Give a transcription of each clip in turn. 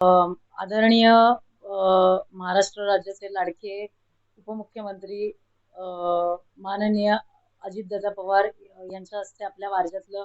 आदरणीय महाराष्ट्र राज्याचे लाडके उपमुख्यमंत्री अ, माननीय अजितदादा पवार यांच्या हस्ते आपल्या वारज्यातलं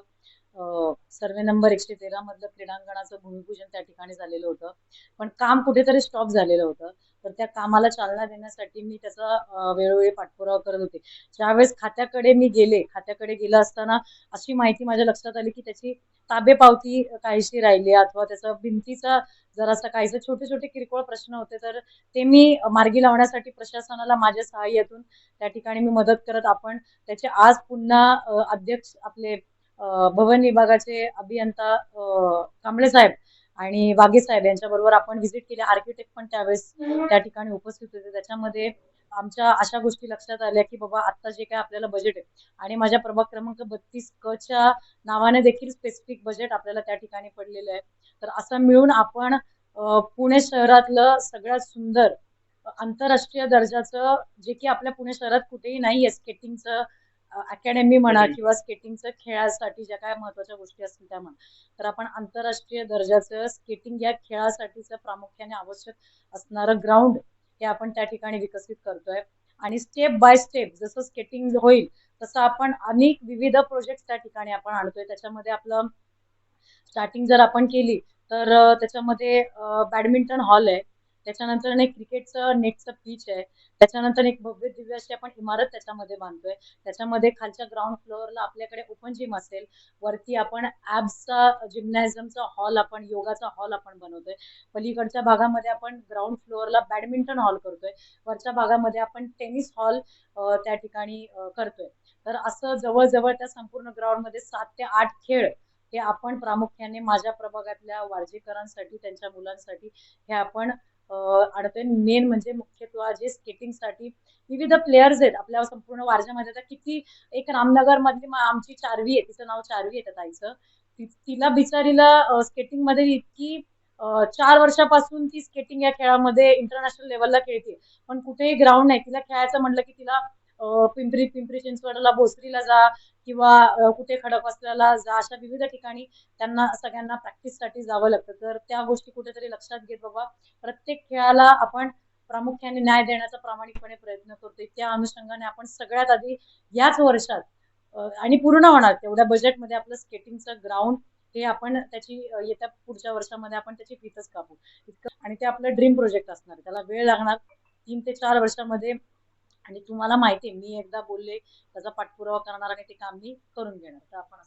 सर्वे नंबर 113 मधलं क्रीडांगणाचं भूमिपूजन त्या ठिकाणी झालेलं होतं. पण काम कुठेतरी स्टॉप झालेलं होतं. तर त्या कामाला चालना देण्यासाठी मी त्याचा वेळोवेळी पाठपुरावा करत होते. ज्यावेळेस खात्याकडे गेलं असताना अशी माहिती माझ्या लक्षात आली की त्याची ताबेपावती काहीशी राहिली अथवा त्याचा भिंतीचा जरासा काहीसे छोटे छोटे किरकोळ प्रश्न होते. तर ते मी मार्गी लावण्यासाठी प्रशासनाला माझ्या सहाय्यातून त्या ठिकाणी मी मदत करत आपण त्याचे आज पुन्हा अध्यक्ष आपले भवन विभागाचे अभियंता कांबळे साहेब आणि वाघे साहेब यांच्या बरोबर आपण व्हिजिट केली. आर्किटेक्ट पण त्यावेळेस त्या ठिकाणी उपस्थित होते. त्याच्यामध्ये आमच्या अशा गोष्टी लक्षात आल्या की बाबा आता जे काय आपल्याला बजेट आहे आणि माझ्या प्रभाग क्रमांक 32 क च्या नावाने देखील स्पेसिफिक बजेट आपल्याला त्या ठिकाणी पडलेलं आहे. तर असं मिळून आपण पुणे शहरातलं सगळ्यात सुंदर आंतरराष्ट्रीय दर्जाचं जे की आपल्या पुणे शहरात कुठेही नाहीये स्केटिंगचं अकॅडमी म्हणा किंवा स्केटिंगचं खेळासाठी ज्या काय महत्वाच्या गोष्टी असतील त्या म्हणा. तर आपण आंतरराष्ट्रीय दर्जाचं स्केटिंग या खेळासाठीचं प्रामुख्याने आवश्यक असणारं ग्राउंड हे आपण त्या ठिकाणी विकसित करतोय. आणि स्टेप बाय स्टेप जसं स्केटिंग होईल तसं आपण अनेक विविध प्रोजेक्ट त्या ठिकाणी आपण आणतोय. त्याच्यामध्ये आपलं स्टार्टिंग जर आपण केली तर त्याच्यामध्ये बॅडमिंटन हॉल आहे. त्याच्यानंतर एक क्रिकेटचं नेटचं पिच आहे. त्याच्यानंतर एक भव्य दिव्य अशी आपण इमारत त्याच्यामध्ये बांधतोय. त्याच्यामध्ये खालच्या ग्राउंड फ्लोअरला आपल्याकडे ओपन जिम असेल. वरती आपण ऍब्सचा जिम्नॅझियमचा हॉल आपण योगाचा हॉल आपण बनवतोय. पलीकडच्या भागामध्ये आपण ग्राउंड फ्लोअरला बॅडमिंटन हॉल करतोय. वरच्या भागामध्ये आपण टेनिस हॉल त्या ठिकाणी करतोय. तर असं जवळजवळ त्या संपूर्ण ग्राउंड मध्ये 7 ते 8 खेळ हे आपण प्रामुख्याने माझ्या प्रभागातल्या वारजेकरांसाठी त्यांच्या मुलांसाठी हे आपण आणतोय. मेन म्हणजे मुख्यत्वे जे स्केटिंगसाठी विविध प्लेयर्स आहेत आपल्या संपूर्ण वारजेमध्ये. आता किती एक रामनगर मधली आमची चार्वी आहे, तिचं नाव चार्वी आहे त्या ताईचं. तिला बिचारीला स्केटिंग मध्ये इतकी 4 वर्षापासून ती स्केटिंग या खेळामध्ये इंटरनॅशनल लेवलला खेळते. पण कुठेही ग्राउंड नाही. तिला खेळायचं म्हटलं की तिला पिंपरी चिंचवडला भोसरीला जा किंवा कुठे खडकवासल्याला जा अशा विविध ठिकाणी त्यांना सगळ्यांना प्रॅक्टिससाठी जावं लागतं. तर त्या गोष्टी कुठेतरी लक्षात घेत बाबा प्रत्येक खेळाला आपण प्रामुख्याने न्याय देण्याचा प्रामाणिकपणे प्रयत्न करतोय. त्या अनुषंगाने आपण सगळ्यात आधी याच वर्षात आणि पूर्ण होणार तेवढ्या बजेटमध्ये आपलं स्केटिंगचं ग्राउंड हे आपण त्याची येत्या पुढच्या वर्षामध्ये आपण त्याची फीतच कापू इतकं. आणि ते आपलं ड्रीम प्रोजेक्ट असणार. त्याला वेळ लागणार 3 ते 4 वर्षामध्ये. आणि तुम्हाला माहिती आहे मी एकदा बोलले त्याचा पाठपुरावा करणार आणि ते काम मी करून घेणार. तर आपण